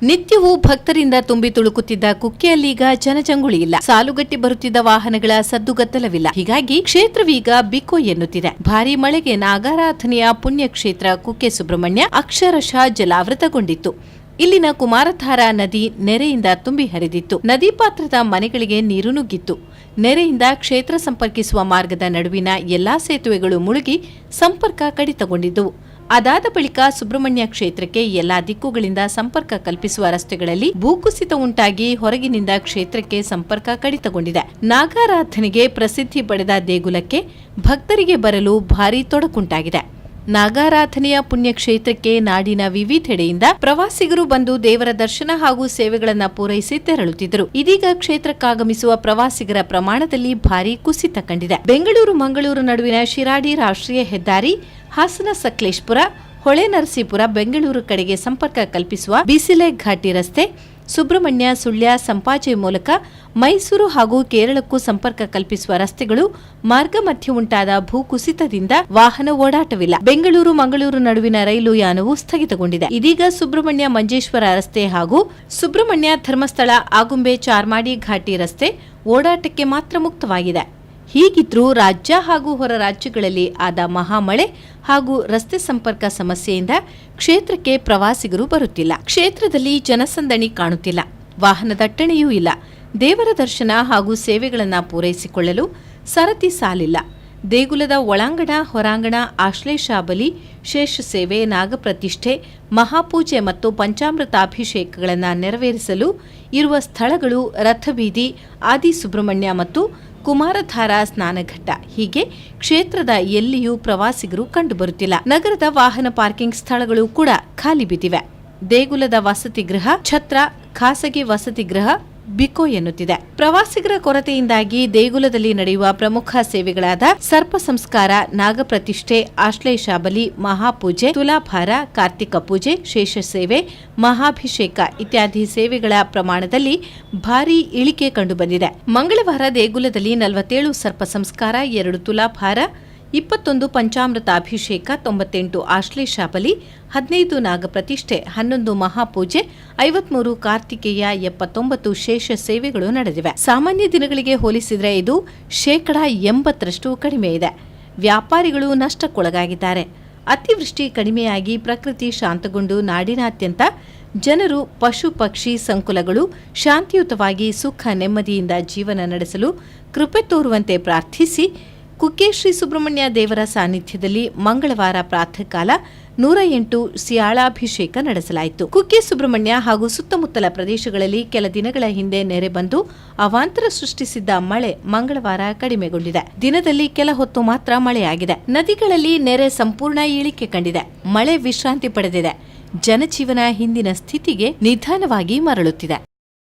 ನಿತ್ಯವೂ ಭಕ್ತರಿಂದ ತುಂಬಿ ತುಳುಕುತ್ತಿದ್ದ ಕುಕ್ಕೆಯಲ್ಲೀಗ ಜನಜಂಗುಳಿ ಇಲ್ಲ. ಸಾಲುಗಟ್ಟಿ ಬರುತ್ತಿದ್ದ ವಾಹನಗಳ ಸದ್ದುಗದ್ದಲವಿಲ್ಲ. ಹೀಗಾಗಿ ಕ್ಷೇತ್ರವೀಗ ಬಿಕೋ ಎನ್ನುತ್ತಿದೆ. ಭಾರೀ ಮಳೆಗೆ ನಾಗಾರಾಧನೆಯ ಪುಣ್ಯಕ್ಷೇತ್ರ ಕುಕ್ಕೆ ಸುಬ್ರಹ್ಮಣ್ಯ ಅಕ್ಷರಶಃ ಜಲಾವೃತಗೊಂಡಿತ್ತು. ಇಲ್ಲಿನ ಕುಮಾರಧಾರಾ ನದಿ ನೆರೆಯಿಂದ ತುಂಬಿ ಹರಿದಿತ್ತು. ನದಿ ಪಾತ್ರದ ಮನೆಗಳಿಗೆ ನೀರು ನುಗ್ಗಿತ್ತು. ನೆರೆಯಿಂದ ಕ್ಷೇತ್ರ ಸಂಪರ್ಕಿಸುವ ಮಾರ್ಗದ ನಡುವಿನ ಎಲ್ಲಾ ಸೇತುವೆಗಳು ಮುಳುಗಿ ಸಂಪರ್ಕ ಕಡಿತಗೊಂಡಿದ್ದವು. ಅದಾದ ಬಳಿಕ ಸುಬ್ರಹ್ಮಣ್ಯ ಕ್ಷೇತ್ರಕ್ಕೆ ಎಲ್ಲಾ ದಿಕ್ಕುಗಳಿಂದ ಸಂಪರ್ಕ ಕಲ್ಪಿಸುವ ರಸ್ತೆಗಳಲ್ಲಿ ಭೂಕುಸಿತ ಉಂಟಾಗಿ ಹೊರಗಿನಿಂದ ಕ್ಷೇತ್ರಕ್ಕೆ ಸಂಪರ್ಕ ಕಡಿತಗೊಂಡಿದೆ. ನಾಗಾರಾಧನೆಗೆ ಪ್ರಸಿದ್ಧಿ ಪಡೆದ ದೇಗುಲಕ್ಕೆ ಭಕ್ತರಿಗೆ ಬರಲು ಭಾರೀ ತೊಡಕುಂಟಾಗಿದೆ. ನಾಗಾರಾಧನೆಯ ಪುಣ್ಯಕ್ಷೇತ್ರಕ್ಕೆ ನಾಡಿನ ವಿವಿಧೆಡೆಯಿಂದ ಪ್ರವಾಸಿಗರು ಬಂದು ದೇವರ ದರ್ಶನ ಹಾಗೂ ಸೇವೆಗಳನ್ನು ಪೂರೈಸಿ ತೆರಳುತ್ತಿದ್ದರು. ಇದೀಗ ಕ್ಷೇತ್ರಕ್ಕಾಗಮಿಸುವ ಪ್ರವಾಸಿಗರ ಪ್ರಮಾಣದಲ್ಲಿ ಭಾರೀ ಕುಸಿತ ಕಂಡಿದೆ. ಬೆಂಗಳೂರು ಮಂಗಳೂರು ನಡುವಿನ ಶಿರಾಡಿ ರಾಷ್ಟ್ರೀಯ ಹೆದ್ದಾರಿ, ಹಾಸನ ಸಕಲೇಶಪುರ, ಹೊಳೆನರಸೀಪುರ, ಬೆಂಗಳೂರು ಕಡೆಗೆ ಸಂಪರ್ಕ ಕಲ್ಪಿಸುವ ಬಿಸಿಲೆ ಘಾಟಿ ರಸ್ತೆ, ಸುಬ್ರಹ್ಮಣ್ಯ, ಸುಳ್ಯ, ಸಂಪಾಜೆ ಮೂಲಕ ಮೈಸೂರು ಹಾಗೂ ಕೇರಳಕ್ಕೂ ಸಂಪರ್ಕ ಕಲ್ಪಿಸುವ ರಸ್ತೆಗಳು ಮಾರ್ಗ ಮಧ್ಯೆ ಉಂಟಾದ ಭೂಕುಸಿತದಿಂದ ವಾಹನ ಓಡಾಟವಿಲ್ಲ. ಬೆಂಗಳೂರು ಮಂಗಳೂರು ನಡುವಿನ ರೈಲು ಯಾನವು ಸ್ಥಗಿತಗೊಂಡಿದೆ. ಇದೀಗ ಸುಬ್ರಹ್ಮಣ್ಯ ಮಂಜೇಶ್ವರ ರಸ್ತೆ ಹಾಗೂ ಸುಬ್ರಹ್ಮಣ್ಯ ಧರ್ಮಸ್ಥಳ ಆಗುಂಬೆ ಚಾರ್ಮಾಡಿ ಘಾಟಿ ರಸ್ತೆ ಓಡಾಟಕ್ಕೆ ಮಾತ್ರ ಮುಕ್ತವಾಗಿದೆ. ಹೀಗಿದ್ರೂ ರಾಜ್ಯ ಹಾಗೂ ಹೊರ ರಾಜ್ಯಗಳಲ್ಲಿ ಆದ ಮಹಾಮಳೆ ಹಾಗೂ ರಸ್ತೆ ಸಂಪರ್ಕ ಸಮಸ್ಯೆಯಿಂದ ಕ್ಷೇತ್ರಕ್ಕೆ ಪ್ರವಾಸಿಗರು ಬರುತ್ತಿಲ್ಲ. ಕ್ಷೇತ್ರದಲ್ಲಿ ಜನಸಂದಣಿ ಕಾಣುತ್ತಿಲ್ಲ. ವಾಹನ ದಟ್ಟಣೆಯೂ ಇಲ್ಲ. ದೇವರ ದರ್ಶನ ಹಾಗೂ ಸೇವೆಗಳನ್ನು ಪೂರೈಸಿಕೊಳ್ಳಲು ಸರತಿ ಸಾಲಿಲ್ಲ. ದೇಗುಲದ ಒಳಾಂಗಣ, ಹೊರಾಂಗಣ, ಆಶ್ಲೇಷಾಬಲಿ, ಶೇಷ ಸೇವೆ, ನಾಗಪ್ರತಿಷ್ಠೆ, ಮಹಾಪೂಜೆ ಮತ್ತು ಪಂಚಾಮೃತಾಭಿಷೇಕಗಳನ್ನು ನೆರವೇರಿಸಲು ಇರುವ ಸ್ಥಳಗಳು ರಥಬೀದಿ, ಆದಿ ಸುಬ್ರಹ್ಮಣ್ಯ ಮತ್ತು ಕುಮಾರಧಾರಾ ಸ್ನಾನಘಟ್ಟ. ಹೀಗೆ ಕ್ಷೇತ್ರದ ಎಲ್ಲಿಯೂ ಪ್ರವಾಸಿಗರು ಕಂಡುಬರುತ್ತಿಲ್ಲ. ನಗರದ ವಾಹನ ಪಾರ್ಕಿಂಗ್ ಸ್ಥಳಗಳು ಕೂಡ ಖಾಲಿ ಬಿದ್ದಿವೆ. ದೇಗುಲದ ವಸತಿ ಗೃಹ, ಛತ್ರ, ಖಾಸಗಿ ವಸತಿ ಗೃಹ ಬಿಕೋ ಎನ್ನುತ್ತಿದೆ. ಪ್ರವಾಸಿಗರ ಕೊರತೆಯಿಂದಾಗಿ ದೇಗುಲದಲ್ಲಿ ನಡೆಯುವ ಪ್ರಮುಖ ಸೇವೆಗಳಾದ ಸರ್ಪ ಸಂಸ್ಕಾರ, ನಾಗಪ್ರತಿಷ್ಠೆ, ಆಶ್ಲೇಷಾಬಲಿ, ಮಹಾಪೂಜೆ, ತುಲಾಭಾರ, ಕಾರ್ತಿಕ ಪೂಜೆ, ಶೇಷ ಸೇವೆ, ಮಹಾಭಿಷೇಕ ಇತ್ಯಾದಿ ಸೇವೆಗಳ ಪ್ರಮಾಣದಲ್ಲಿ ಭಾರೀ ಇಳಿಕೆ ಕಂಡುಬಂದಿದೆ. ಮಂಗಳವಾರ ದೇಗುಲದಲ್ಲಿ 47 ಸರ್ಪ ಸಂಸ್ಕಾರ, 2 ತುಲಾಭಾರ, 21 ಪಂಚಾಮೃತಾಭಿಷೇಕ, 98 ಆಶ್ಲೇಷಾಬಲಿ, 15 ನಾಗಪ್ರತಿಷ್ಠೆ, 11 ಮಹಾಪೂಜೆ, 53 ಕಾರ್ತಿಕೇಯ, 79 ಶೇಷ ಸೇವೆಗಳು ನಡೆದಿವೆ. ಸಾಮಾನ್ಯ ದಿನಗಳಿಗೆ ಹೋಲಿಸಿದರೆ ಇದು 80% ಕಡಿಮೆ ಇದೆ. ವ್ಯಾಪಾರಿಗಳು ನಷ್ಟಕ್ಕೊಳಗಾಗಿದ್ದಾರೆ. ಅತಿವೃಷ್ಟಿ ಕಡಿಮೆಯಾಗಿ ಪ್ರಕೃತಿ ಶಾಂತಗೊಂಡು ನಾಡಿನಾದ್ಯಂತ ಜನರು, ಪಶು ಪಕ್ಷಿ ಸಂಕುಲಗಳು ಶಾಂತಿಯುತವಾಗಿ ಸುಖ ನೆಮ್ಮದಿಯಿಂದ ಜೀವನ ನಡೆಸಲು ಕೃಪೆ ತೋರುವಂತೆ ಪ್ರಾರ್ಥಿಸಿ ಕುಕ್ಕೆ ಶ್ರೀ ಸುಬ್ರಹ್ಮಣ್ಯ ದೇವರ ಸಾನ್ನಿಧ್ಯದಲ್ಲಿ ಮಂಗಳವಾರ ಪ್ರಾತಃ ಕಾಲ 108 ಸಿಯಾಳಾಭಿಷೇಕ ನಡೆಸಲಾಯಿತು. ಕುಕ್ಕೆ ಸುಬ್ರಹ್ಮಣ್ಯ ಹಾಗೂ ಸುತ್ತಮುತ್ತಲ ಪ್ರದೇಶಗಳಲ್ಲಿ ಕೆಲ ದಿನಗಳ ಹಿಂದೆ ನೆರೆ ಬಂದು ಅವಾಂತರ ಸೃಷ್ಟಿಸಿದ್ದ ಮಳೆ ಮಂಗಳವಾರ ಕಡಿಮೆಗೊಂಡಿದೆ. ದಿನದಲ್ಲಿ ಕೆಲ ಹೊತ್ತು ಮಾತ್ರ ಮಳೆಯಾಗಿದೆ. ನದಿಗಳಲ್ಲಿ ನೆರೆ ಸಂಪೂರ್ಣ ಇಳಿಕೆ ಕಂಡಿದೆ. ಮಳೆ ವಿಶ್ರಾಂತಿ ಪಡೆದಿದೆ. ಜನಜೀವನ ಹಿಂದಿನ ಸ್ಥಿತಿಗೆ ನಿಧಾನವಾಗಿ ಮರಳುತ್ತಿದೆ.